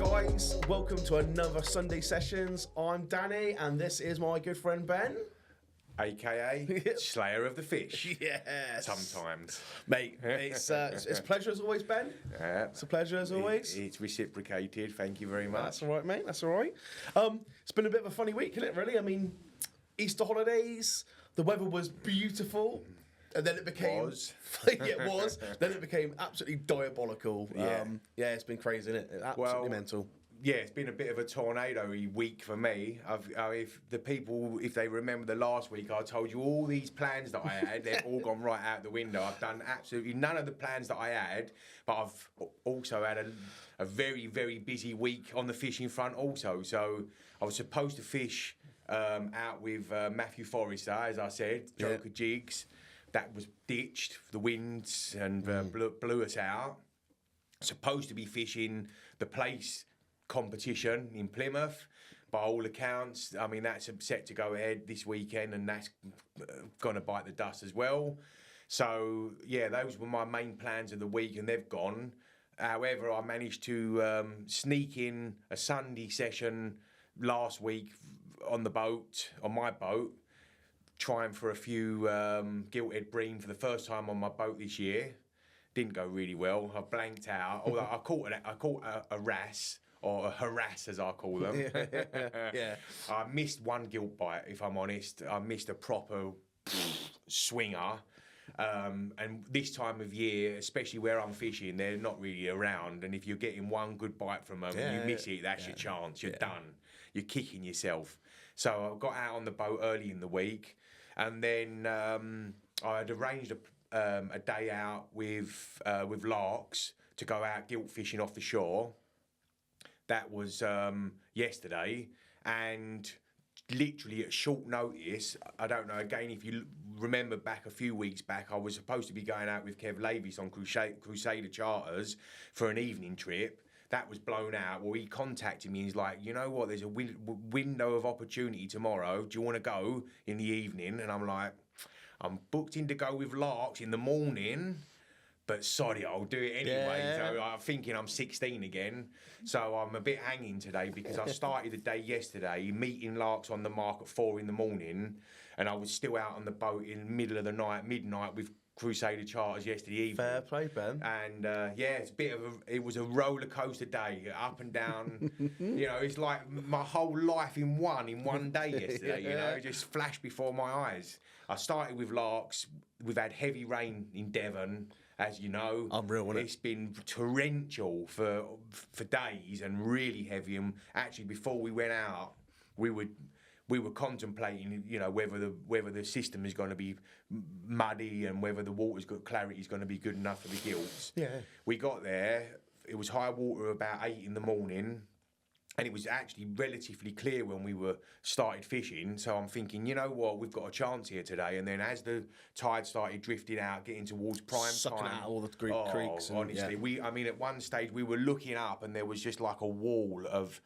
guys, welcome to another Sunday Sessions. I'm Danny and this is my good friend Ben. AKA Slayer of the Fish. Yes. Sometimes. Mate, it's a pleasure as always, Ben. It's a pleasure as always. It's reciprocated, thank you very much. That's all right, mate, that's all right. It's been a bit of a funny week, isn't it, really? I mean, Easter holidays, the weather was beautiful. And then it became... yeah, it was. Then it became absolutely diabolical. Yeah. It's been crazy, isn't it? Absolutely mental. Yeah, it's been a bit of a tornado-y week for me. If they remember the last week, I told you all these plans that I had, they've all gone right out the window. I've done absolutely none of the plans that I had, but I've also had a very, very busy week on the fishing front also. So I was supposed to fish out with Matthew Forrester, as I said, Joker Jigs. That was ditched for the winds and blew us out. Supposed to be fishing the place competition in Plymouth. By all accounts, I mean, that's set to go ahead this weekend and that's going to bite the dust as well. So, yeah, those were my main plans of the week and they've gone. However, I managed to sneak in a Sunday session last week on my boat, trying for a few gilthead bream for the first time on my boat this year. Didn't go really well. I blanked out. Although I caught a wrasse, or a harass as I call them. Yeah. I missed one gilt bite, if I'm honest. I missed a proper swinger. And this time of year, especially where I'm fishing, they're not really around. And if you're getting one good bite from them and you miss it, that's your chance. You're done. You're kicking yourself. So I got out on the boat early in the week. And then I had arranged a day out with larks to go out gilt fishing off the shore. That was yesterday, and literally at short notice, I don't know, again, if you remember back a few weeks back, I was supposed to be going out with Kev Lavis on Crusader Charters for an evening trip. That was blown out. Well, he contacted me and he's like, you know what, there's a window of opportunity tomorrow. Do you want to go in the evening? And I'm like, I'm booked in to go with larks in the morning, but sorry, I'll do it anyway. Yeah. So I'm thinking I'm 16 again. So I'm a bit hanging today because I started the day yesterday meeting larks on the mark at 4 in the morning, and I was still out on the boat in the middle of the night, midnight, with Crusader Charters yesterday evening. Fair play, Ben. And it was a roller coaster day, up and down. You know, it's like my whole life in one day yesterday. You know, it just flashed before my eyes. I started with larks. We've had heavy rain in Devon, as you know. Unreal, wasn't it? It's been torrential for days and really heavy. And actually, before we went out, we were contemplating, you know, whether the system is going to be muddy and whether the clarity is going to be good enough for the gilts. Yeah. We got there. It was high water about 8 in the morning, and it was actually relatively clear when we started fishing. So I'm thinking, you know what, we've got a chance here today. And then as the tide started drifting out, getting towards prime Sucking time, out all the creeks. Honestly, at one stage we were looking up and there was just like a wall of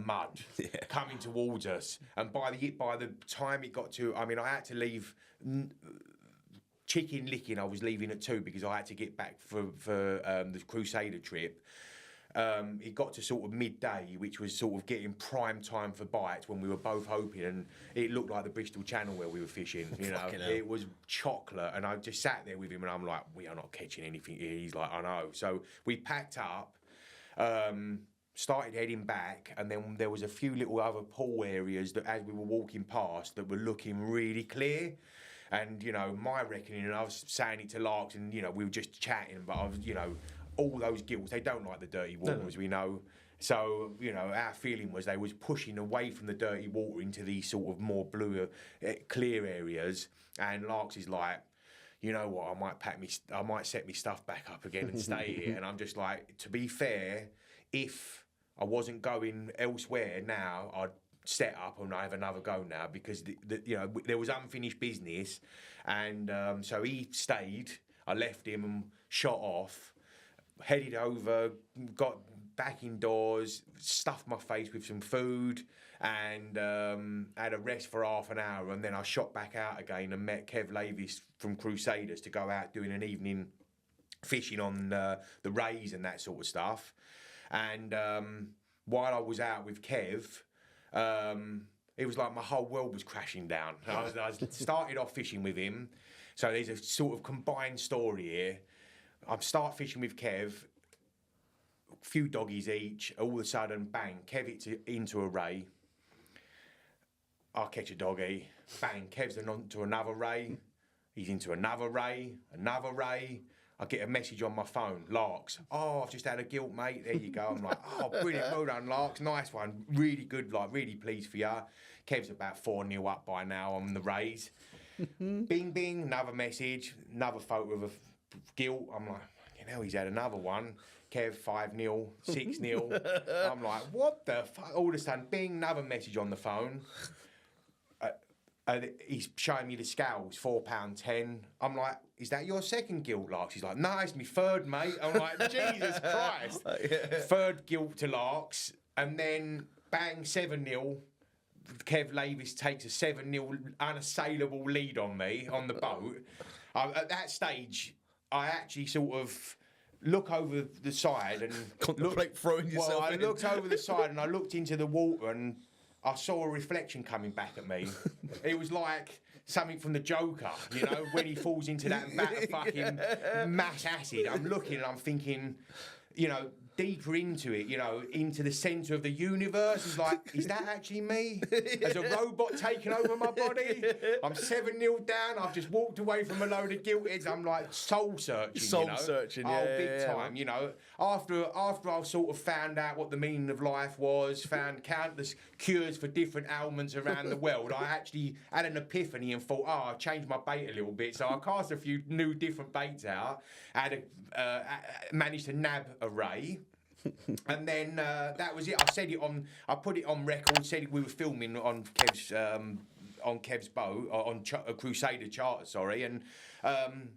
mud coming towards us, and by the time it got to, I mean, I had to leave chicken licking. I was leaving at 2 because I had to get back for the Crusader trip. It got to sort of midday, which was sort of getting prime time for bites when we were both hoping, and it looked like the Bristol Channel where we were fishing. You know, it was chocolate, and I just sat there with him, and I'm like, we are not catching anything here. He's like, I know. So we packed up. Started heading back, and then there was a few little other pool areas that, as we were walking past, that were looking really clear. And, you know, my reckoning, and I was saying it to larks, and, you know, we were just chatting, but I was, you know, all those gilts, they don't like the dirty water, as we know. So, you know, our feeling was they was pushing away from the dirty water into these sort of more bluer, clear areas. And larks is like, you know what, I might set my stuff back up again and stay here. And I'm just like, to be fair, if I wasn't going elsewhere now, I'd set up and I have another go now, because you know, there was unfinished business, and so he stayed. I left him and shot off, headed over, got back indoors, stuffed my face with some food, and had a rest for half an hour, and then I shot back out again and met Kev Lavis from Crusaders to go out doing an evening fishing on the rays and that sort of stuff. And while I was out with Kev, it was like my whole world was crashing down. I started off fishing with him, so there's a sort of combined story here. I start fishing with Kev, a few doggies each, all of a sudden, bang, Kev into a ray. I catch a doggy, bang, Kev's onto another ray. He's into another ray. I get a message on my phone, Larks. Oh, I've just had a gilt, mate. There you go. I'm like, oh, brilliant. Well done, Larks. Nice one. Really good, like, really pleased for you. Kev's about 4-0 up by now on the rays. Bing, bing, another message, another photo of a gilt. I'm like, you know, he's had another one. Kev, 5-0, 6-0. I'm like, what the fuck? All of a sudden, bing, another message on the phone. He's showing me the scales, £4.10. I'm like, is that your second gilt, Larks? He's like, no, it's my third, mate. I'm like, Jesus Christ. Third gilt to Larks. And then, bang, 7-0. Kev Lavis takes a 7-0 unassailable lead on me on the boat. At that stage, I actually sort of look over the side and contemplate throwing yourself in. I looked over the side and I looked into the water and I saw a reflection coming back at me. It was like something from the Joker, you know, when he falls into that vat of fucking mass acid. I'm looking and I'm thinking, you know, deeper into it, you know, into the centre of the universe. It's like, is that actually me? Has a robot taken over my body? I'm 7-0 down. I've just walked away from a load of guilt heads. I'm like soul searching. Soul searching, yeah. Oh, big time, you know. After I sort of found out what the meaning of life was, found countless cures for different ailments around the world, I actually had an epiphany and thought, I changed my bait a little bit. So I cast a few new different baits out. Managed to nab a ray. And then that was it. I put it on record. Said we were filming on Kev's boat, on a Crusader charter. Sorry, and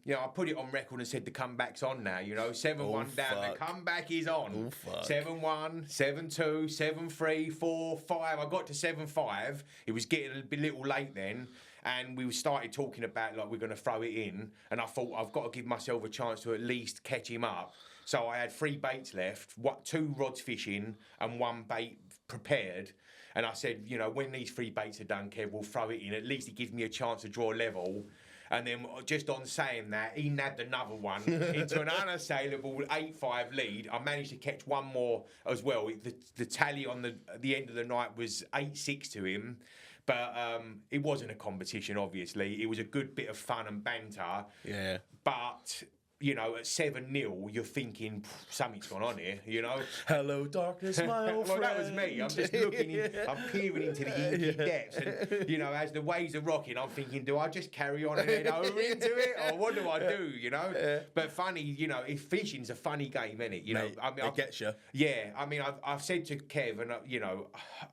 you know, I put it on record and said the comeback's on now. You know, 7-1 down. The comeback is on. 7-1, 7-2, 7-3, 4-5. I got to 7-5. It was getting a little late then. And we started talking about, like, we're going to throw it in. And I thought, I've got to give myself a chance to at least catch him up. So I had 3 baits left, 2 rods fishing and 1 bait prepared. And I said, you know, when these 3 baits are done, Kev, we'll throw it in. At least it gives me a chance to draw level. And then just on saying that, he nabbed another one into an unassailable 8-5 lead. I managed to catch 1 more as well. The tally on the end of the night was 8-6 to him. But it wasn't a competition, obviously. It was a good bit of fun and banter. Yeah. But, you know, at 7-0, you're thinking, something's gone on here, you know? Hello, darkness, my old well, friend. that was me. I'm just looking, I'm peering into the inky depths. And, you know, as the waves are rocking, I'm thinking, do I just carry on and head over into it? Or what do I do, you know? Yeah. But funny, you know, fishing's a funny game, isn't it? You know, I mean, it gets you. Yeah, I mean, I've said to Kev, and, you know,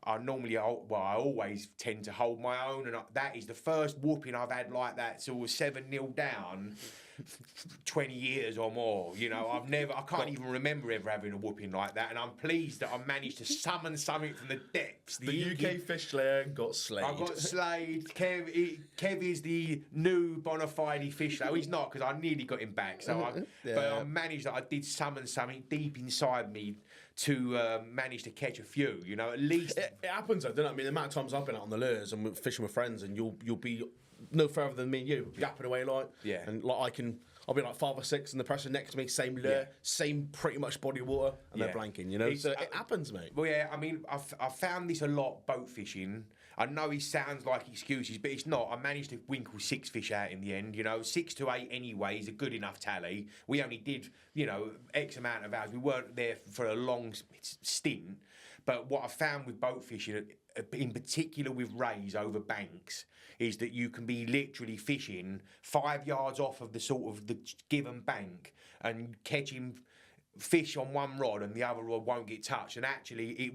I always tend to hold my own. And that is the first whooping I've had like that. So it was 7-0 down. 20 years or more, you know. I can't even remember ever having a whooping like that, and I'm pleased that I managed to summon something from the depths. The UK fish slayer got slayed. I got slayed. Kev is the new bona fide fish slayer. He's not, because I nearly got him back. But I managed that. I did summon something deep inside me to manage to catch a few. You know, at least it happens. Though, doesn't it? I mean, the amount of times I've been out on the lures and fishing with friends, and you'll be no further than me and you, yapping away like, and like I'll be like 5 or 6, and the person next to me, same lure, same pretty much body of water, and they're blanking, you know. So it happens, mate. Well, yeah, I mean, I've found this a lot boat fishing. I know it sounds like excuses, but it's not. I managed to winkle 6 fish out in the end, you know. 6 to 8 anyway is a good enough tally. We only did, you know, X amount of hours. We weren't there for a long stint. But what I found with boat fishing, in particular with rays over banks, is that you can be literally fishing 5 yards off of the sort of the given bank and catching fish on one rod and the other rod won't get touched. And actually,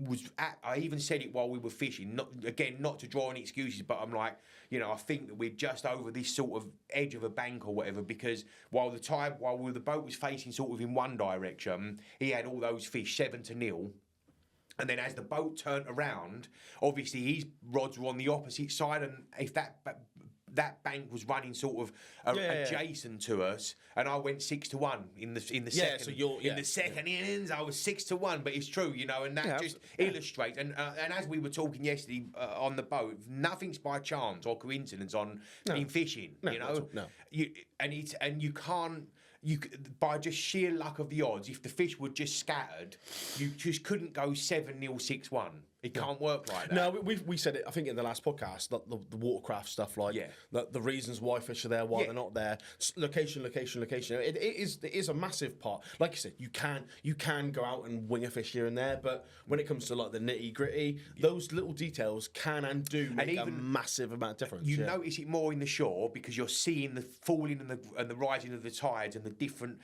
I even said it while we were fishing, not to draw any excuses, but I'm like, you know, I think that we're just over this sort of edge of a bank or whatever, because while the boat was facing sort of in one direction, he had all those fish 7-0. And then as the boat turned around, obviously his rods were on the opposite side, and if that that bank was running sort of adjacent to us, and I went 6-1 in the second. So you're, in the second innings, I was 6-1. But it's true, and that just illustrates. And as we were talking yesterday on the boat, nothing's by chance or coincidence in fishing. No. You can't. By just sheer luck of the odds, if the fish were just scattered, you just couldn't go 7-0, 6-1. It can't work like that. No, we said it, I think, in the last podcast, that the watercraft stuff, the reasons why fish are there, why they're not there, location. It is a massive part. Like you said, you can go out and wing a fish here and there, but when it comes to like the nitty gritty, those little details can and do make a massive amount of difference. You notice it more in the shore because you're seeing the falling and the rising of the tides and the different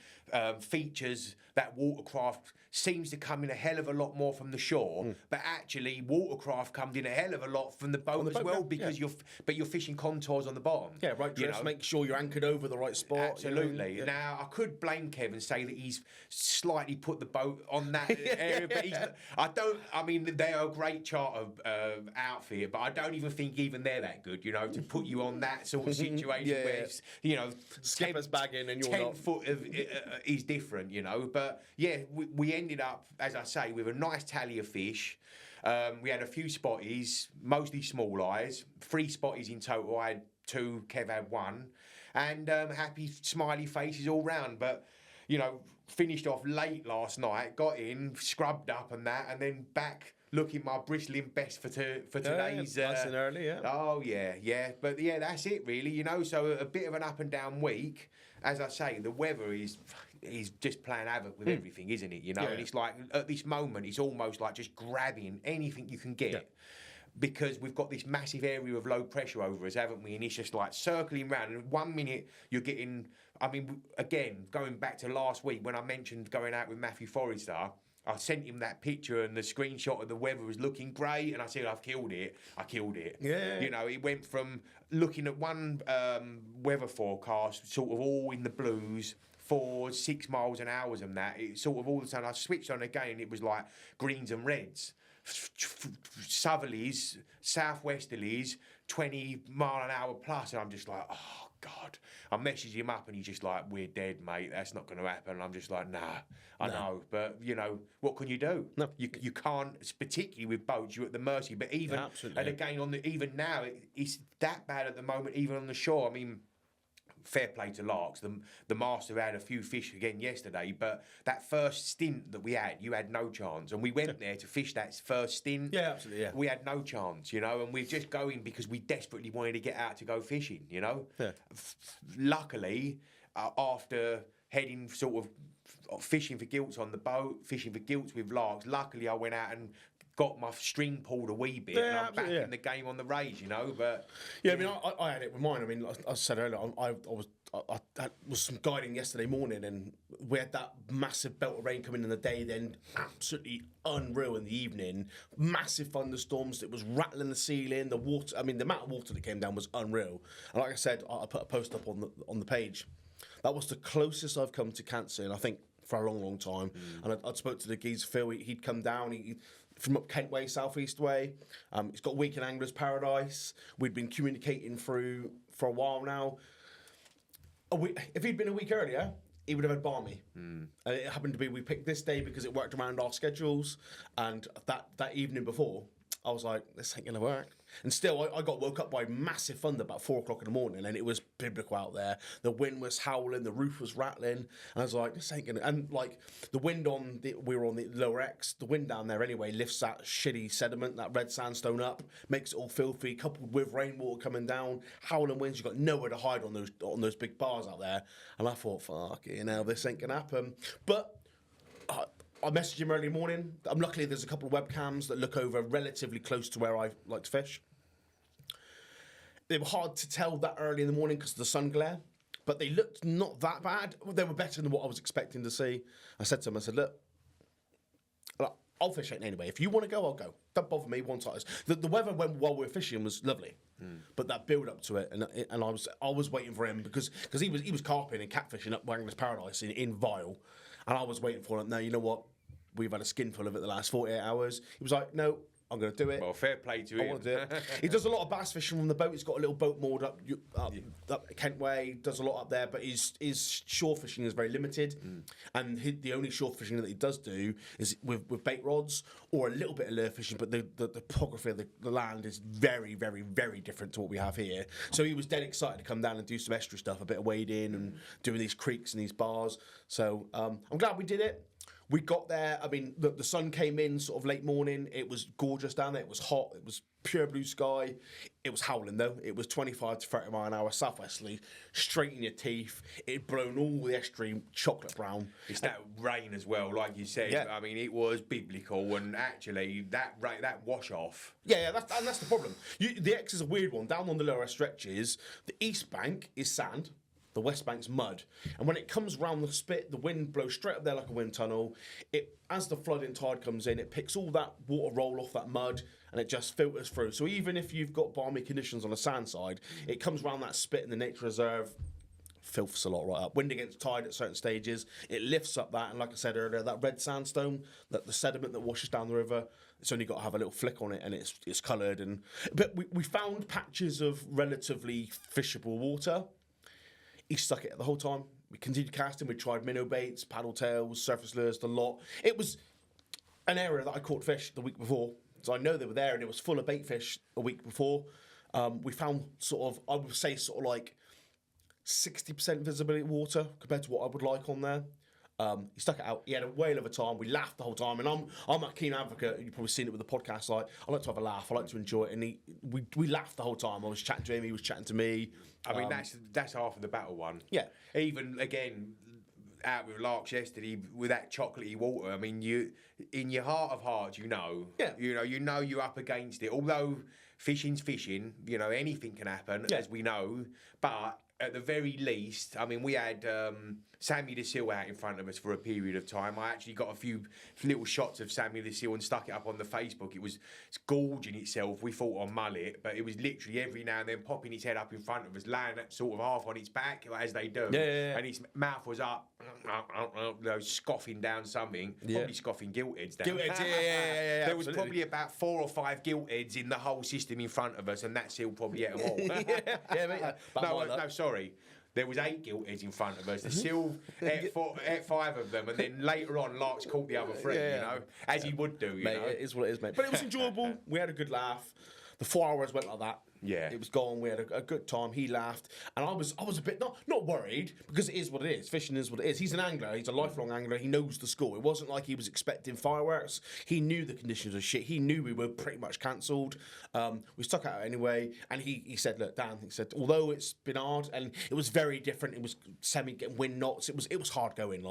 features that watercraft seems to come in a hell of a lot more from the shore, but actually watercraft comes in a hell of a lot from the boat as well because you're fishing contours on the bottom. Yeah, right. Just make sure you're anchored over the right spot. Absolutely. Now I could blame Kev and say that he's slightly put the boat on that area, but I mean, they are a great charter outfit, but I don't even think even they're that good. To put you on that sort of situation where it's, skipper's bagging and you're 10 not. foot is different. But we ended up, as I say, with a nice tally of fish. We had a few spotties, mostly small eyes, 3 spotties in total. I had 2, Kev had 1, and happy, smiley faces all round. But, finished off late last night, got in, scrubbed up and that, and then back looking my bristling best for today's. Nice and early, yeah. Oh, yeah. But, that's it, really, So a bit of an up and down week. As I say, the weather is just playing havoc with everything, isn't it? And it's like, at this moment, it's almost like just grabbing anything you can get. Because we've got this massive area of low pressure over us, haven't we? And it's just like circling round. And 1 minute you're getting, again, going back to last week when I mentioned going out with Matthew Forrester, I sent him that picture and the screenshot of the weather was looking great, and I said, I've killed it. I killed it. Yeah. It went from looking at one weather forecast, sort of all in the blues, 4, 6 miles an hour and that. It sort of all the time, I switched on again, and it was like greens and reds. Southerlies, southwesterlies, 20 mile an hour plus, and I'm just like, oh God. I messaged him up and he's just like, we're dead, mate, that's not going to happen. And I'm just like, nah, I know, but what can you do? No. You can't, particularly with boats, you're at the mercy. But even, and again, even now, it's that bad at the moment, even on the shore. I mean, fair play to Larks. The master had a few fish again yesterday, but that first stint that we had, you had no chance. And we went there to fish that first stint. Yeah, absolutely, yeah. We had no chance, and we're just going because we desperately wanted to get out to go fishing, Yeah. Luckily, after heading sort of fishing for gilts on the boat, fishing for gilts with Larks, luckily I went out and got my string pulled a wee bit, and I'm back in the game on the raise, But I had it with mine. I mean, like I said earlier, I was some guiding yesterday morning, and we had that massive belt of rain coming in the day. Then absolutely unreal in the evening. Massive thunderstorms. It was rattling the ceiling. The water. I mean, the amount of water that came down was unreal. And like I said, I put a post up on the page. That was the closest I've come to cancer, and I think for a long time. And I spoke to the geezer Phil. He'd come down. From up Kent Way, South East Way. He's got Weekend Anglers Paradise. We'd been communicating through for a while now. If he'd been a week earlier, he would have had Barmy. And it happened to be, we picked this day because it worked around our schedules. And that evening before, I was like, this ain't going to work. And still, I got woke up by massive thunder about 4 o'clock in the morning, and it was biblical out there. The wind was howling, the roof was rattling, and I was like, this ain't gonna. And like the wind we were on the lower X, the wind down there anyway lifts that shitty sediment, that red sandstone up, makes it all filthy, coupled with rainwater coming down, howling winds. You've got nowhere to hide on those big bars out there. And I thought, fuck, this ain't gonna happen. But I messaged him early morning. Luckily, there's a couple of webcams that look over relatively close to where I like to fish. They were hard to tell that early in the morning because of the sun glare, but they looked not that bad. They were better than what I was expecting to see. I said to him, look, I'll fish it anyway. If you want to go, I'll go. Don't bother me one time. The weather while we were fishing was lovely, but that build up to it, and I was waiting for him because he was carping and catfishing up Wangler's Paradise in Vile, and I was waiting for him. Now you know what? We've had a skinful of it the last 48 hours. He was like, no, I'm going to do it. Well, fair play to I him. want to do it. He does a lot of bass fishing from the boat. He's got a little boat moored up Kent Way. Does a lot up there, but his shore fishing is very limited. And the only shore fishing that he does do is with bait rods or a little bit of lure fishing. But the topography of the land is very, very, very different to what we have here. So he was dead excited to come down and do some extra stuff, a bit of wading and doing these creeks and these bars. So I'm glad we did it. We got there. I mean, the sun came in sort of late morning. It was gorgeous down there. It was hot. It was pure blue sky. It was howling though. It was 25 to 30 mile an hour southwesterly, straight in your teeth. It had blown all the estuary chocolate brown. It's that rain as well, like you said. Yeah. I mean, it was biblical, and actually that rain, that wash off. Yeah, that's the problem. The X is a weird one. Down on the lower stretches, the east bank is sand. The west bank's mud, and when it comes round the spit, the wind blows straight up there like a wind tunnel. As the flooding tide comes in, it picks all that water roll off that mud, and it just filters through. So even if you've got balmy conditions on the sand side, it comes round that spit in the nature reserve, filths a lot right up. Wind against tide at certain stages, it lifts up that, and like I said earlier, that red sandstone, that the sediment that washes down the river, it's only got to have a little flick on it, and it's coloured. But we found patches of relatively fishable water. He stuck it the whole time. We continued casting. We tried minnow baits, paddle tails, surface lures, the lot. It was an area that I caught fish the week before. So I know they were there, and it was full of bait fish a week before. We found sort of, I would say sort of like 60% visibility of water compared to what I would like on there. He stuck it out. He had a whale of a time. We laughed the whole time, and I'm a keen advocate. You've probably seen it with the podcast. Like, I like to have a laugh. I like to enjoy it, and we laughed the whole time. I was chatting to him. He was chatting to me. I mean, that's half of the battle one. Yeah. Even again, out with larks yesterday with that chocolatey water. I mean, you in your heart of hearts, you know you're up against it. Although fishing's fishing, anything can happen, as we know. But at the very least, I mean, we had Sammy the Seal out in front of us for a period of time. I actually got a few little shots of Sammy the Seal and stuck it up on the Facebook. It's gorging itself, we thought, on mullet, but it was literally every now and then popping its head up in front of us, laying sort of half on its back, as they do. Yeah. And its mouth was up, scoffing down something, probably scoffing giltheads down. Giltheads, yeah. There was probably about 4 or 5 giltheads in the whole system in front of us, and that seal probably ate them all. yeah, mate. No, sorry. There was 8 giltheads in front of us. The seal ate 5 of them, and then later on, larks caught the other 3. As he would do. Mate, it is what it is, mate. But it was enjoyable. We had a good laugh. The 4 hours went like that. Yeah. It was gone. We had a good time. He laughed. And I was a bit not worried, because it is what it is. Fishing is what it is. He's an angler. He's a lifelong angler. He knows the score. It wasn't like he was expecting fireworks. He knew the conditions were shit. He knew we were pretty much cancelled. We stuck out anyway. And he said, look, Dan, he said, although it's been hard and it was very different, it was getting wind knots. It was hard going,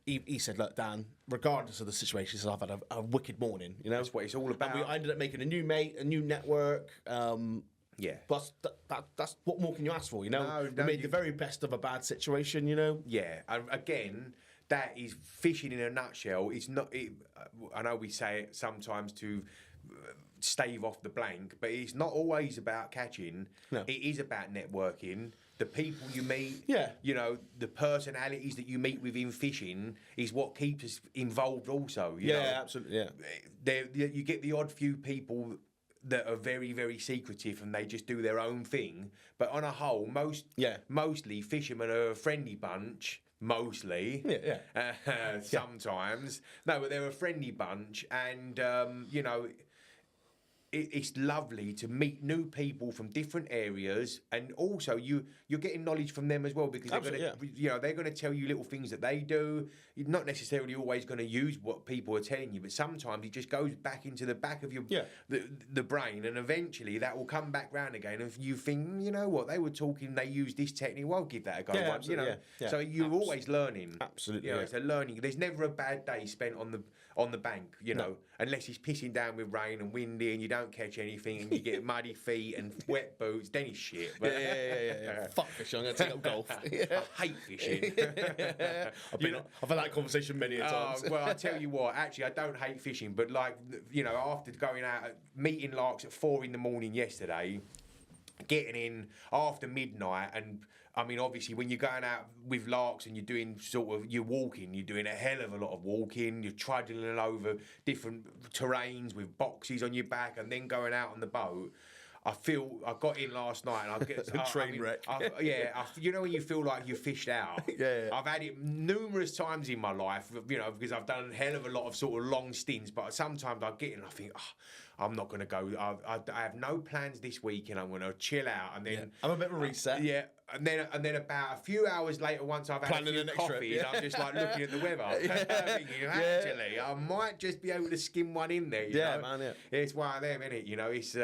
He said, look, Dan, regardless of the situation, he said, I've had a wicked morning, That's what it's all about. And I ended up making a new mate, a new network. Yeah. But that's what more can you ask for, we made the very best of a bad situation, Yeah, and again, that is fishing in a nutshell. It's not. I know we say it sometimes to stave off the blank, but it's not always about catching. No. It is about networking. The people you meet, Yeah. The personalities that you meet within fishing is what keeps us involved. Also, you know? Absolutely, yeah. You get the odd few people that are very, very secretive and they just do their own thing. But on a whole, mostly fishermen are a friendly bunch. Mostly, sometimes. No, but they're a friendly bunch, and it's lovely to meet new people from different areas, and also you're getting knowledge from them as well, because they're going to tell you little things that they do. You're not necessarily always going to use what people are telling you, but sometimes it just goes back into the back of your the brain, and eventually that will come back round again. And you think, you know what, they were talking, they used this technique. Well, I'll give that a go. Once, So you're always learning. Absolutely, it's a learning. There's never a bad day spent on the bank, unless it's pissing down with rain and windy and you don't catch anything and you get muddy feet and wet boots. Then it's shit. But Fuck fishing. I'm going to take up golf. I hate fishing. I've had that conversation many a times. Well, I tell you what. Actually, I don't hate fishing, but after going out, meeting larks at 4 a.m. yesterday, getting in after midnight and I mean, obviously, when you're going out with larks and you're doing you're walking, you're doing a hell of a lot of walking. You're trudging over different terrains with boxes on your back, and then going out on the boat. I got in last night and I get Train wreck. You know when you feel like you're fished out. Yeah. I've had it numerous times in my life, because I've done a hell of a lot of sort of long stints. But sometimes I get in and I think, I'm not going to go. I have no plans this week, and I'm going to chill out. And then I'm a bit of a reset. And then about a few hours later, once I've had Planning a few the next trip, coffees, I'm just like looking at the weather, thinking, actually, I might just be able to skim one in there. You know? Man, yeah. It's one of them, isn't it? You know, it's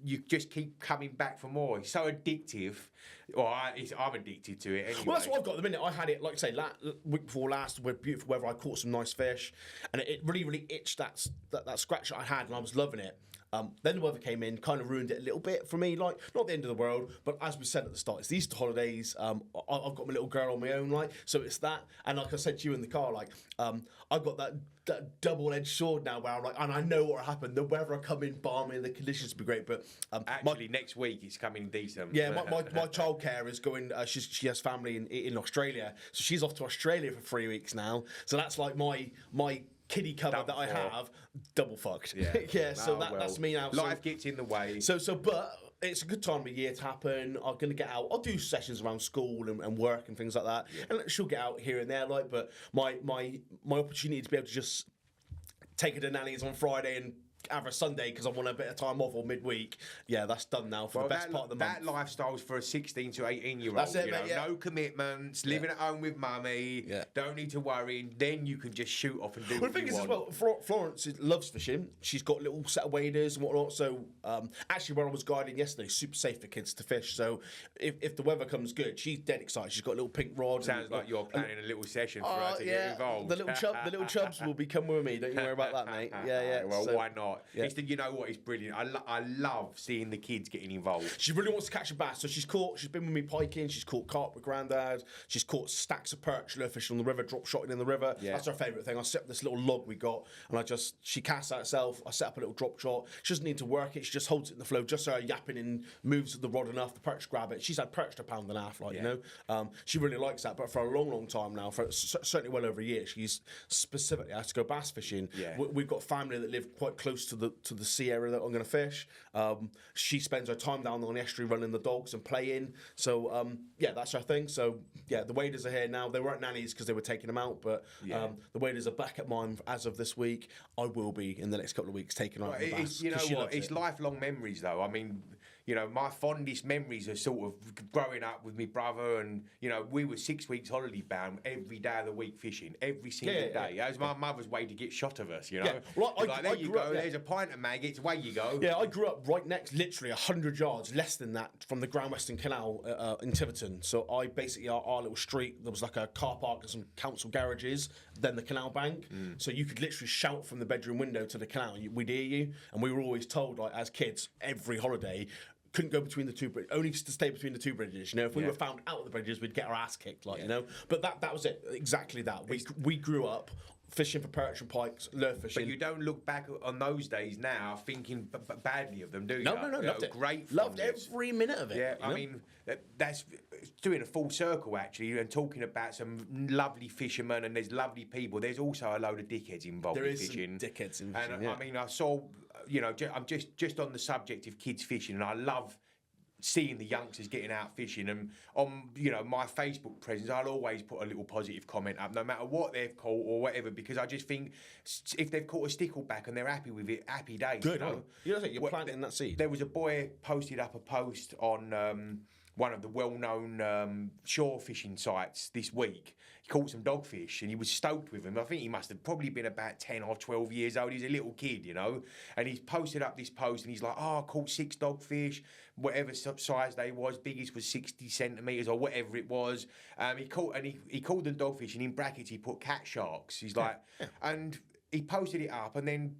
you just keep coming back for more. It's so addictive. Well, I'm addicted to it anyway. Well, that's what I've got at the minute. I had it, like I say, week before last, with beautiful weather. I caught some nice fish, and it really, really itched that scratch that I had, and I was loving it. Then the weather came in, kind of ruined it a little bit for me. Like, not the end of the world, but as we said at the start, it's the Easter holidays. I've got my little girl on my own, like, so it's that. And like I said to you in the car, like, I've got that double-edged sword now, where I'm like, and I know what will happen. The weather will come in balmy, and the conditions will be great. But actually, next week it's coming decent. Yeah, my childcare is going. She has family in Australia, so she's off to Australia for 3 weeks now. So that's like my kiddie cover that I have, double fucked. Yeah, so that's me now. Life gets in the way. But it's a good time of year to happen. I'm going to get out. I'll do sessions around school and work and things like that. Yeah. And she'll get out here and there, like. But my opportunity to be able to just take her to nanny's on Friday and have a Sunday because I want a bit of time off or midweek. Yeah, that's done now for the best part of the month. That lifestyle's for a 16 to 18-year-old. That's it, mate, No commitments, living at home with mummy, don't need to worry, and then you can just shoot off and do what you want. The thing is as well, Florence loves fishing. She's got a little set of waders and whatnot, so actually where I was guiding yesterday, super safe for kids to fish, so if the weather comes good, she's dead excited. She's got a little pink rod. Sounds like you're planning a little session for her to get involved. The little chubs will be coming with me, don't you worry about that, mate. Well, why not? Yeah. You know what? It's brilliant. I love seeing the kids getting involved. She really wants to catch a bass, so she's been with me piking, she's caught carp with Grandad, she's caught stacks of perch, lure on the river, drop shotting in the river. Yeah. That's her favourite thing. I set up this little log we got, and she casts out herself, I set up a little drop shot. She doesn't need to work it, she just holds it in the flow, just so her yapping and moves the rod enough, the perch grab it. She's had perch to £1.5 pound, you know. She really likes that, but for a long, long time now, for certainly well over a year, she's specifically has to go bass fishing. Yeah. We've got family that live quite close to the sea area that I'm going to fish. She spends her time down on the estuary running the dogs and playing. So, that's her thing. So, the waders are here now. They weren't nannies because they were taking them out, but the waders are back at mine as of this week. I will be in the next couple of weeks taking her out the bass. You know what? It's lifelong memories, though. I mean, you know, my fondest memories are sort of growing up with my brother, and you know, we were 6 weeks holiday bound every day of the week fishing, every single day. That was my mother's way to get shot of us, you know. Well, there you go. There's a pint of maggots. Away you go. Yeah, I grew up right next, literally 100 yards, less than that, from the Grand Western Canal in Tiverton. So I basically, our little street, there was like a car park and some council garages, then the canal bank. So you could literally shout from the bedroom window to the canal. We'd hear you, and we were always told, like as kids, every holiday, couldn't go between the two bridges, only to stay between the two bridges. You know, if we were found out of the bridges, we'd get our ass kicked, you know. But that was it, exactly that. We grew up fishing for perch and pikes, lure fishing. But you don't look back on those days now thinking badly of them, do you? No, loved it. Great loved every minute of it. Yeah, I mean, that's doing a full circle, actually, and talking about some lovely fishermen, and there's lovely people. There's also a load of dickheads involved in fishing. There is some dickheads in fishing, and I mean, I saw, you know, I'm just on the subject of kids fishing, and I love seeing the youngsters getting out fishing, and on, you know, my Facebook presence, I'll always put a little positive comment up, no matter what they've caught or whatever, because I just think if they've caught a stickleback and they're happy with it, happy days. Good, you're planting that seed. There was a boy posted up a post on one of the well-known shore fishing sites this week. He caught some dogfish and he was stoked with them. I think he must have probably been about 10 or 12 years old. He's a little kid, you know. And he's posted up this post and he's like, I caught 6 dogfish, whatever size they was. Biggest was 60 centimetres or whatever it was. He called them dogfish, and in brackets he put cat sharks. He's like, and he posted it up, and then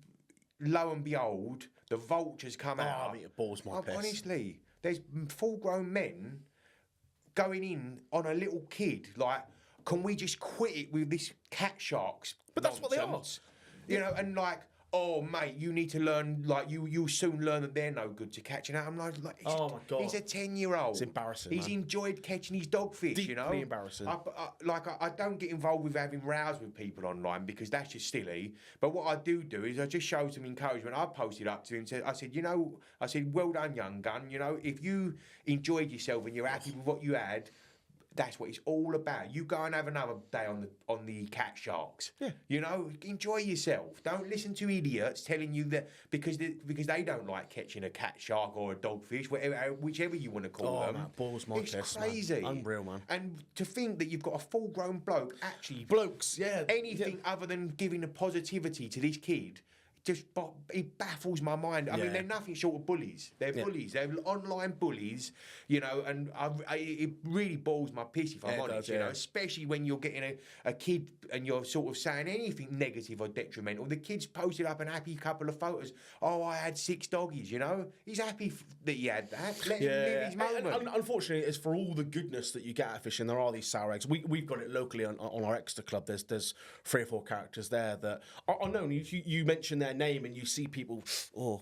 lo and behold, the vultures come out. I mean, it balls my piss. Honestly, there's full-grown men going in on a little kid, like, can we just quit it with this cat sharks? But that's what they are. You know, and like, oh mate, you need to learn, like you'll soon learn that they're no good to catching out. I'm like Oh my God. he's a 10-year-old. It's embarrassing, He's man. enjoyed catching his dogfish, Deeply you know. embarrassing. I don't get involved with having rows with people online because that's just silly. But what I do is I just show some encouragement. I posted up to him and I said, well done, young gun. You know, if you enjoyed yourself and you're happy with what you had, that's what it's all about. You go and have another day on the cat sharks. Yeah. You know, enjoy yourself. Don't listen to idiots telling you that because they don't like catching a cat shark or a dogfish, whichever you want to call them. Man, balls my it's chest, crazy. Man. Unreal, man. And to think that you've got a full-grown bloke actually Blokes, yeah. anything other than giving the positivity to this kid. It baffles my mind. I mean, they're nothing short of bullies. They're bullies. They're online bullies, you know, and it really boils my piss if I'm honest, you know, especially when you're getting a kid and you're sort of saying anything negative or detrimental. The kid's posted up an happy couple of photos. Oh, I had 6 doggies, you know. He's happy that he had that. Let him live his moment. And unfortunately, it's for all the goodness that you get out of fishing. There are these sour eggs. We've got it locally on our Exeter club. There's 3 or 4 characters there that are known. You mention their name and you see people,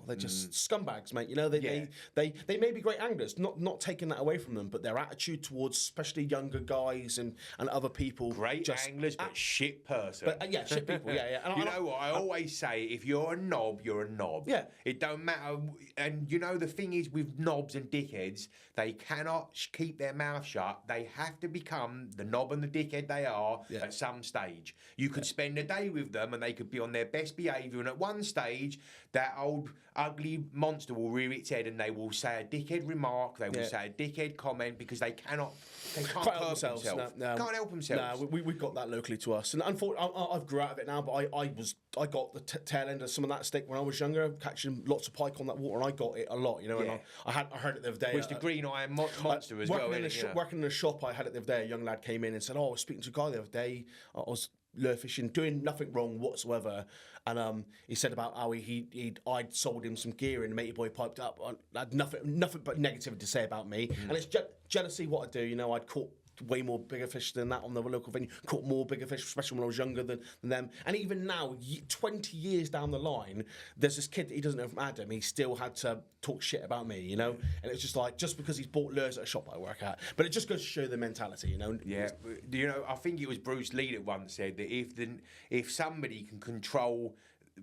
they're just scumbags, mate. You know, they may be great anglers, not taking that away from them, but their attitude towards especially younger guys and other people, great anglers, but shit person. But shit people, yeah. And you know what I always say? If you're a knob, you're a knob. Yeah. It don't matter. And you know the thing is with knobs and dickheads, they cannot keep their mouth shut. They have to become the knob and the dickhead they are at some stage. You could spend a day with them and they could be on their best behaviour, and at one stage that old ugly monster will rear its head and they will say a dickhead remark, they will say a dickhead comment because they can't help themselves. No. Can't help themselves. No, we've got that locally to us, and unfortunately, I've grew out of it now. But I got the tail end of some of that stick when I was younger, catching lots of pike on that water, and I got it a lot, you know. And I heard it the other day. It was the green iron monster as well. Working in a shop, I had it the other day. A young lad came in and said, "Oh, I was speaking to a guy the other day. I was lure fishing, doing nothing wrong whatsoever." And he said about how I'd sold him some gear and matey boy piped up. I had nothing but negativity to say about me. And it's jealousy what I do. You know, I'd caught way more bigger fish than that on the local venue. Caught more bigger fish, especially when I was younger than them. And even now, 20 years down the line, there's this kid that he doesn't know from Adam. He still had to talk shit about me, you know. And it's just like just because he's bought lures at a shop I work at, but it just goes to show the mentality, you know. Yeah, you know, I think it was Bruce Lee that once said that if somebody can control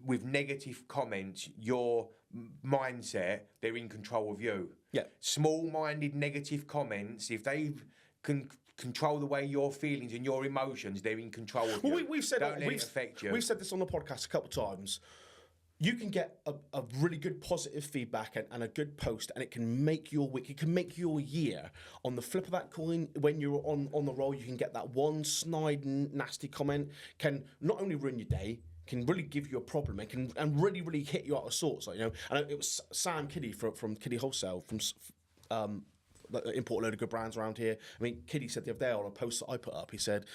with negative comments your mindset, they're in control of you. Yeah. Small-minded negative comments, if they can control the way your feelings and your emotions, they're in control of you. We've said Don't let it affect you. We've said this on the podcast a couple of times. You can get a really good positive feedback and a good post, and it can make your week. It can make your year. On the flip of that coin, when you're on the roll, you can get that one snide, nasty comment can not only ruin your day, can really give you a problem. It can and really, really hit you out of sorts. Like, you know, and it was Sam Kiddie from Kiddie Wholesale import a load of good brands around here. I mean, Kiddie said the other day on a post that I put up, he said,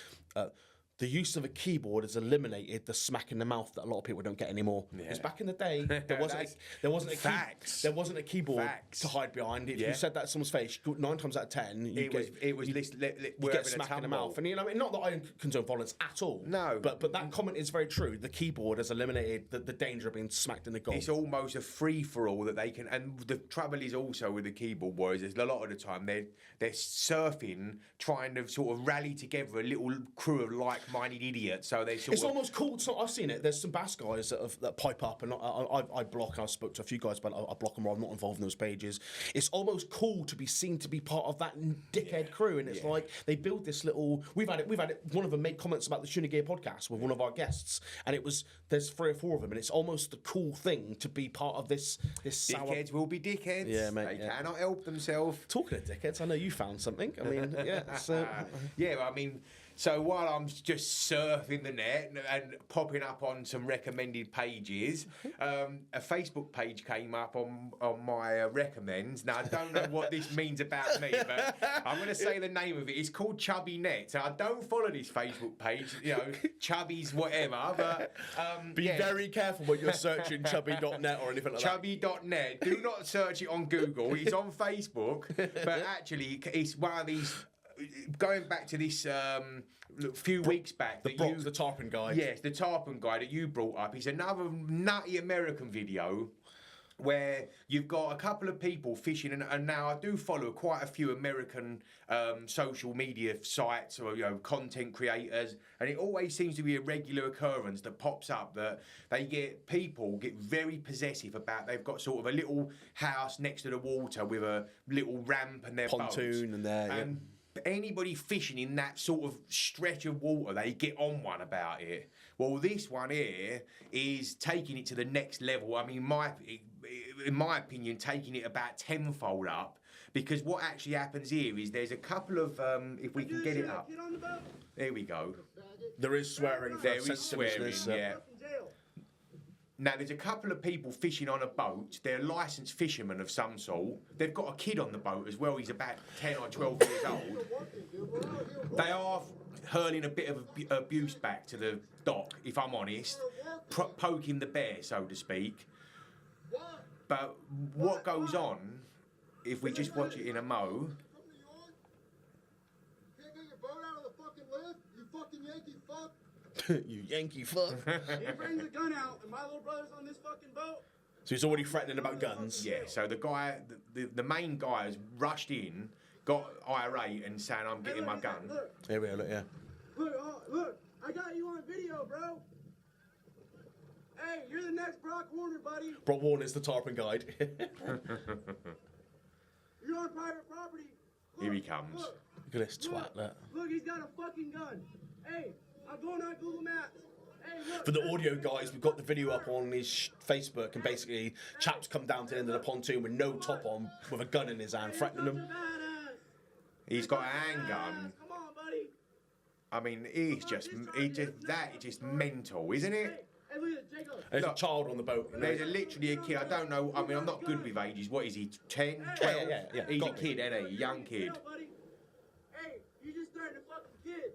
the use of a keyboard has eliminated the smack in the mouth that a lot of people don't get anymore. Because back in the day, there wasn't a keyboard to hide behind. If you said that to someone's face, 9 times out of 10, you get smack in the mouth. And you know, I mean, not that I condone violence at all. No, but that comment is very true. The keyboard has eliminated the danger of being smacked in the goal. It's almost a free for all that they can. And the trouble is also with the keyboard warriors is a lot of the time they're surfing, trying to sort of rally together a little crew of like-minded idiots. So they sort it's almost cool. So I've seen it. There's some bass guys that pipe up, and I block. I spoke to a few guys, but I block them. Or I'm not involved in those pages. It's almost cool to be seen to be part of that dickhead crew, and it's like they build this little. We've had it. One of them made comments about the Tuna Gear podcast with one of our guests, and there's 3 or 4 of them, and it's almost the cool thing to be part of this. Dickheads will be dickheads. Yeah, mate. They cannot help themselves. Talking of dickheads, I know you found something. I mean, yeah. So. Yeah, I mean. So while I'm just surfing the net and popping up on some recommended pages, a Facebook page came up on my recommends. Now, I don't know what this means about me, but I'm going to say the name of it. It's called Chubby Net. So I don't follow this Facebook page, you know, Chubby's whatever, but... Be very careful when you're searching chubby.net or anything like that. Chubby.net. Do not search it on Google. It's on Facebook, but actually it's one of these going back to this few weeks back, the tarpon guy. Yes, the tarpon guy that you brought up. It's another nutty American video where you've got a couple of people fishing, and now I do follow quite a few American social media sites or content creators, and it always seems to be a regular occurrence that pops up that people get very possessive about. They've got sort of a little house next to the water with a little ramp and their pontoon boats, and there. and anybody fishing in that sort of stretch of water, they get on one about it. Well, this one here is taking it to the next level. I mean, in my opinion, taking it about tenfold up, because what actually happens here is there's a couple of, if we can get it up. There we go. There is swearing. There is swearing, yeah. Now, there's a couple of people fishing on a boat. They're licensed fishermen of some sort. They've got a kid on the boat as well. He's about 10 or 12 years old. They are hurling a bit of abuse back to the dock, if I'm honest, poking the bear, so to speak. But what goes on, if we just watch it in a mo... Can't get your boat out of the fucking lift, you fucking Yankee fuck. You Yankee fuck. He brings a gun out, and my little brother's on this fucking boat. So he's already threatening about guns. Yeah, so the guy, the main guy has rushed in, got irate and saying, I'm getting my gun. Here we go, look, yeah. Look, I got you on video, bro. Hey, you're the next Brock Warner, buddy. Brock Warner's the tarpon guide. You're on private property. Here he comes. Look at this twat, look. Look, he's got a fucking gun. Hey, I'm going on Google Maps. Hey, look. For the audio guys, we've got the video up on his Facebook, and basically, chaps come down to the end of the pontoon with no top on, with a gun in his hand, threatening them. He's got a handgun. Come on, buddy. I mean, that is just mental, isn't it? Hey, look at Jacob. There's a child on the boat. There's literally a kid. I don't know. I mean, I'm not good with ages. What is he? 10, 12? Yeah. He's a kid, isn't he? Young kid. Hey, you just threatened a fucking kid.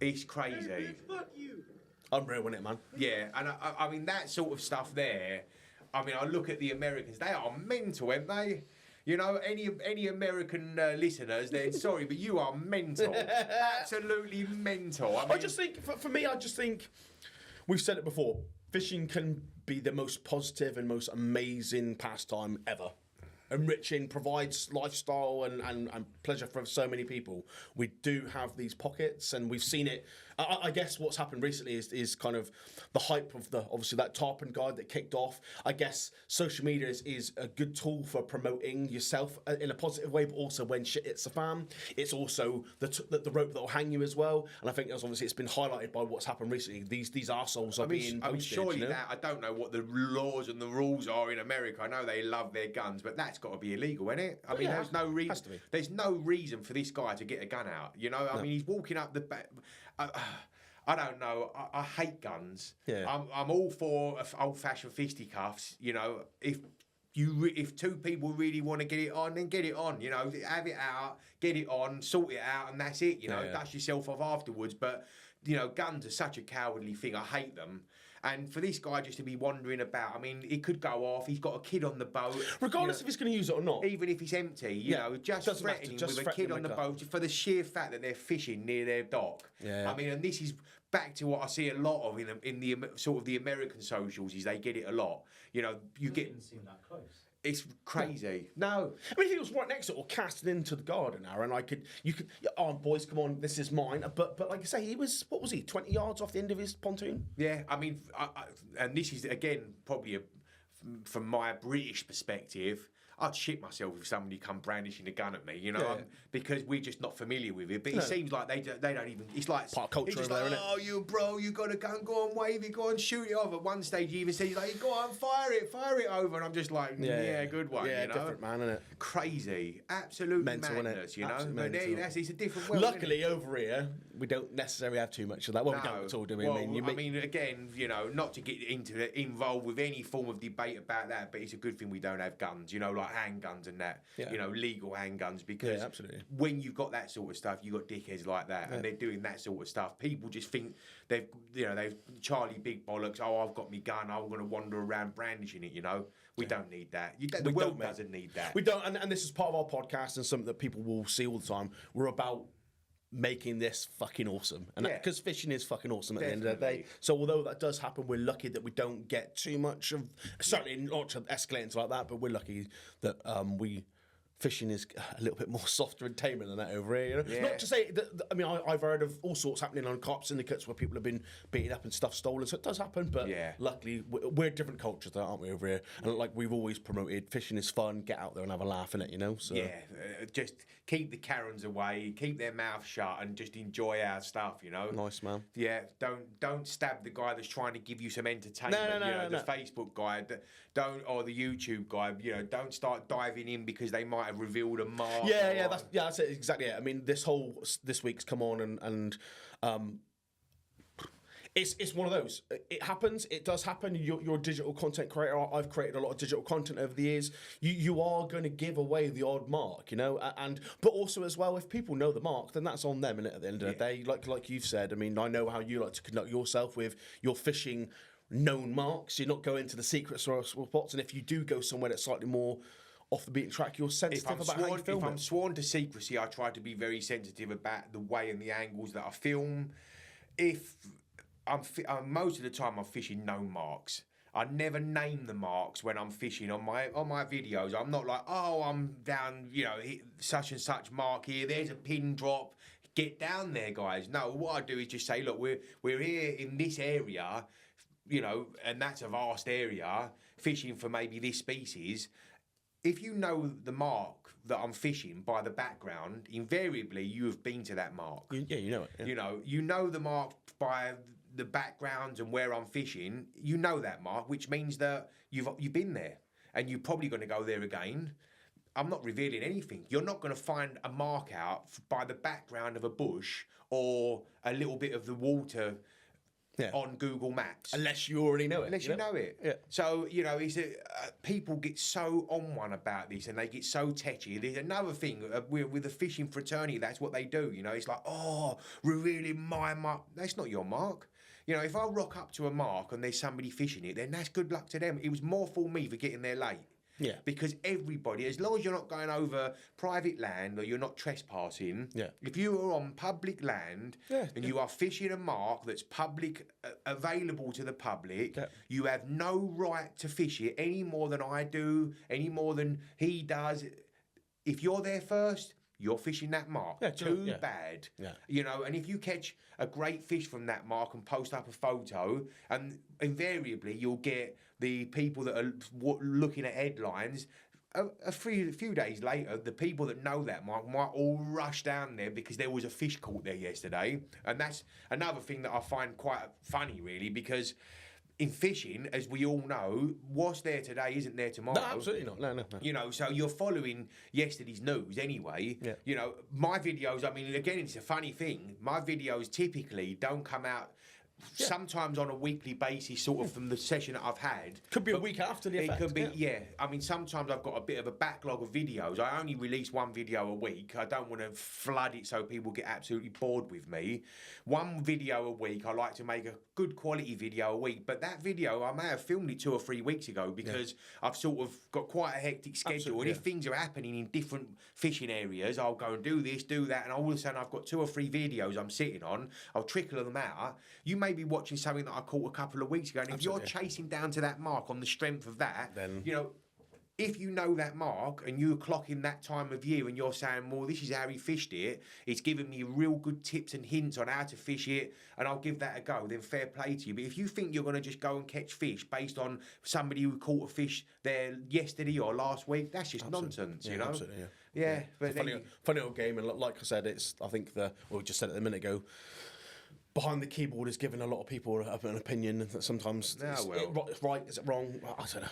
He's crazy. Hey, bitch, fuck you. Unreal, isn't it, man? Yeah, and I mean, that sort of stuff there, I mean, I look at the Americans, they are mental, aren't they? You know, any American listeners, then sorry, but you are mental. Absolutely mental. I just think, for me, we've said it before, fishing can be the most positive and most amazing pastime ever. Enriching, provides lifestyle and pleasure for so many people. We do have these pockets, and we've seen it. I guess what's happened recently is kind of the hype of obviously that tarpon guide that kicked off. I guess social media is a good tool for promoting yourself in a positive way, but also when shit hits the fan, it's also the rope that will hang you as well. And I think it's been highlighted by what's happened recently. These arseholes are being posted. Surely that, I don't know what the laws and the rules are in America. I know they love their guns, but that's got to be illegal, isn't it? I mean, there's no reason. There's no reason for this guy to get a gun out. You know, I mean, he's walking up the back. I don't know. I hate guns. Yeah. I'm all for old-fashioned fisticuffs. You know, if two people really want to get it on, then get it on. You know, have it out, get it on, sort it out, and that's it. You know, dust yourself off afterwards. But you know, guns are such a cowardly thing. I hate them. And for this guy just to be wandering about, I mean, he could go off. He's got a kid on the boat. Regardless if he's going to use it or not. Even if it's empty, you know, just threatening with a kid on the boat for the sheer fact that they're fishing near their dock. Yeah. I mean, and this is back to what I see a lot of in the sort of the American socials, is they get it a lot. You know, you get... Didn't seem that close. It's crazy. No. I mean, if he was right next to it or casted into the garden, Aaron, you could, boys, come on, this is mine. But like I say, what was he, 20 yards off the end of his pontoon? Yeah, I mean, and this is, again, probably from my British perspective, I'd shit myself if somebody come brandishing a gun at me, you know, because we're just not familiar with it. But it seems like they don't even. It's like part of culture over there, isn't it? Oh, you got a gun, go on, wave it, go on, shoot it off. At one stage, he even says like, go on, fire it over, and I'm just like, good one, yeah, you know, different man, isn't it? Crazy, absolute mental, madness, you know. Absolute but mental. It's a different world. Luckily, over here, we don't necessarily have too much of that. Well, we don't at all, do we? Well, I mean, again, you know, not to get involved with any form of debate about that, but it's a good thing we don't have guns, you know, like handguns and that, you know, legal handguns, because absolutely. when you've got that sort of stuff, you've got dickheads like that, and they're doing that sort of stuff. People just think they've Charlie Big Bollocks, oh, I've got me gun, I'm going to wander around brandishing it, you know. We don't need that. The world doesn't need that. We don't, and this is part of our podcast and something that people will see all the time. We're about making this fucking awesome, and because fishing is fucking awesome at the end of the day. So although that does happen, we're lucky that we don't get too much of, certainly not escalating like that, but we're lucky that fishing is a little bit more softer and tamer than that over here. You know? Not to say that, I mean, I've heard of all sorts happening on cop syndicates where people have been beaten up and stuff stolen, so it does happen, but luckily we're different cultures, aren't we, over here? And like we've always promoted, fishing is fun, get out there and have a laugh in it, you know? So just keep the Karens away, keep their mouth shut, and just enjoy our stuff, you know? Nice, man. Yeah, don't stab the guy that's trying to give you some entertainment, the Facebook guy, or the YouTube guy, you know, don't start diving in because they might have revealed a mark. That's it, exactly it. I mean, this week's come on and it's one of those. It happens. It does happen. You're a digital content creator. I've created a lot of digital content over the years. You are going to give away the odd mark, you know, but also as well, if people know the mark, then that's on them. And at the end of the day, like you've said, I mean, I know how you like to conduct yourself with your fishing known marks. You're not going to the secret spots, and if you do go somewhere that's slightly more off the beaten track, you're sensitive about how you film If I'm sworn to secrecy, I try to be very sensitive about the way and the angles that I film. If most of the time I'm fishing known marks. I never name the marks when I'm fishing on my videos. I'm not like, oh, I'm down, you know, such and such mark here. There's a pin drop. Get down there, guys. No, what I do is just say, look, we're here in this area, you know, and that's a vast area, fishing for maybe this species. If you know the mark that I'm fishing by the background, invariably you have been to that mark. Yeah, you know it. Yeah. You know the mark by the background and where I'm fishing. You know that mark, which means that you've been there, and you're probably going to go there again. I'm not revealing anything. You're not going to find a mark out by the background of a bush or a little bit of the water. On Google Maps. Unless you already know it. Unless you know it. Yeah. So, you know, people get so on one about this and they get so tetchy. There's another thing, with the fishing fraternity, that's what they do, you know. It's like, oh, revealing my mark. That's not your mark. You know, if I rock up to a mark and there's somebody fishing it, then that's good luck to them. It was more for me for getting there late. Yeah. Because everybody, as long as you're not going over private land or you're not trespassing, if you are on public land and you are fishing a mark that's public, available to the public, you have no right to fish it any more than I do, any more than he does. If you're there first, you're fishing that mark. Too bad. Yeah. You know, and if you catch a great fish from that mark and post up a photo, and invariably you'll get the people that are looking at headlines. A few days later, the people that know that mark might all rush down there because there was a fish caught there yesterday. And that's another thing that I find quite funny, really, because in fishing, as we all know, what's there today isn't there tomorrow. No, absolutely not. No. You know, so you're following yesterday's news anyway. Yeah. You know, my videos, I mean, again, it's a funny thing. My videos typically don't come out sometimes on a weekly basis, sort of from the session that I've had. Could be a week after the effect. It could be, I mean, sometimes I've got a bit of a backlog of videos. I only release one video a week. I don't want to flood it so people get absolutely bored with me. One video a week. I like to make a good quality video a week. But that video, I may have filmed it 2 or 3 weeks ago because I've sort of got quite a hectic schedule. Absolutely, and if things are happening in different fishing areas, I'll go and do this, do that, and all of a sudden I've got 2 or 3 videos I'm sitting on. I'll trickle them out. You may be watching something that I caught a couple of weeks ago, and if you're chasing down to that mark on the strength of that, then, you know, if you know that mark and you're clocking that time of year and you're saying, well, this is how he fished it, it's giving me real good tips and hints on how to fish it, and I'll give that a go, then fair play to you. But if you think you're going to just go and catch fish based on somebody who caught a fish there yesterday or last week, that's just nonsense, you know? Absolutely, but funny old game, and like I said, it's, I think we just said it a minute ago, behind the keyboard is giving a lot of people an opinion that sometimes it's right, is it wrong? I don't know.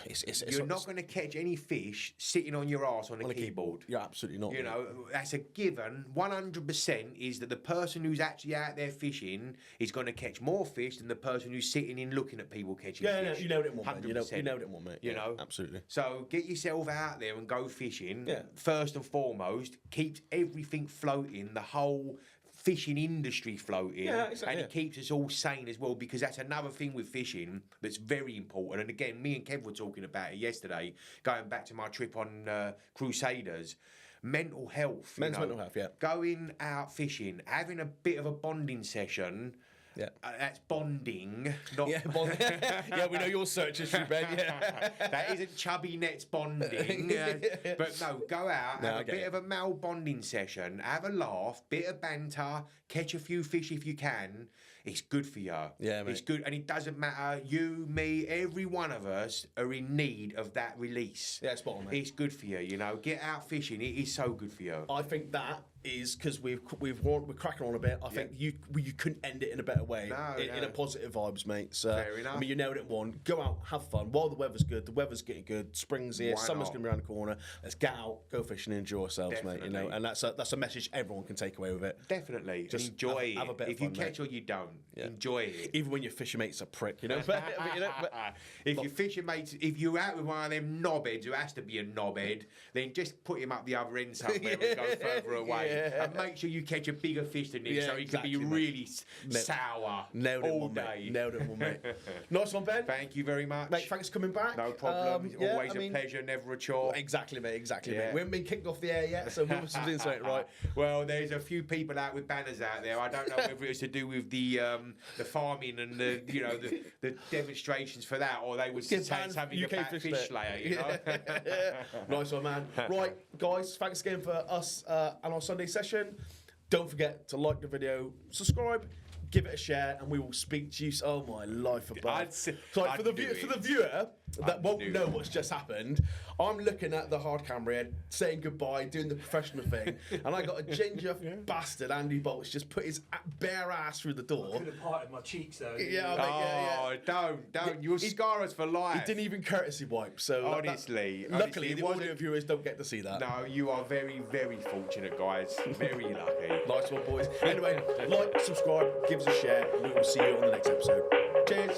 You're not going to catch any fish sitting on your arse on a keyboard. You're absolutely not. You know, that's a given. 100% is that the person who's actually out there fishing is going to catch more fish than the person who's sitting in looking at people catching fish. You know it more, man. You know it more, mate. You know, absolutely. So get yourself out there and go fishing. Yeah. First and foremost, keeps everything floating. The whole fishing industry floating, and it keeps us all sane as well, because that's another thing with fishing that's very important. And again, me and Kev were talking about it yesterday, going back to my trip on Crusaders. Mental health. Mental health, yeah. Going out fishing, having a bit of a bonding session. Yeah, that's bonding. Not yeah, we know your search history, Ben. Yeah, that isn't chubby nets bonding. But no, go out, have a bit of a male bonding session, have a laugh, bit of banter, catch a few fish if you can. It's good for you. Yeah, mate. It's good, and it doesn't matter. You, me, every one of us are in need of that release. Yeah, spot on, mate. It's good for you. You know, get out fishing. It is so good for you. I think that is because we're cracking on a bit. I think you couldn't end it in a better way. In a positive vibes, mate. So, fair enough. I mean, you nailed it in one. Go out, have fun. While the weather's good, the weather's getting good. Spring's here. Summer's going to be around the corner. Let's get out, go fishing, and enjoy ourselves, mate. You know, and that's a message everyone can take away with it. Definitely. Just enjoy have a bit of if fun, you catch mate. or you don't, enjoy it. Even when your fishing mate's a prick, you know. If your fishing mates, if you're out with one of them knobheads who has to be a knobhead, then just put him up the other end somewhere and go further away, and make sure you catch a bigger fish than him, so he can be really sour all day. Nailed it, mate. Nice one, Ben. Thank you very much, mate. Thanks for coming back. No problem. Always a pleasure, never a chore. Exactly, mate. Exactly, mate. We haven't been kicked off the air yet, so we must have been doing something right. Well, there's a few people out with banners out there. I don't know whether it's to do with the farming and the demonstrations for that, or they would say something about fish layer. You know? Nice one, man. Right, guys. Thanks again for us and our Sunday session. Don't forget to like the video, subscribe, give it a share, and we will speak to you. Oh my life above! For the viewer that won't know what's just happened, I'm looking at the hard camera here, saying goodbye, doing the professional thing, and I got a ginger bastard, Andy Bolts, just put his bare ass through the door. I could have parted my cheeks though. Don't! You'll scar us for life. He didn't even courtesy wipe. So honestly, luckily the audio viewers don't get to see that. No, you are very, very fortunate, guys. Very lucky. Nice one, boys. Anyway, like, subscribe, give us a share, and we will see you on the next episode. Cheers.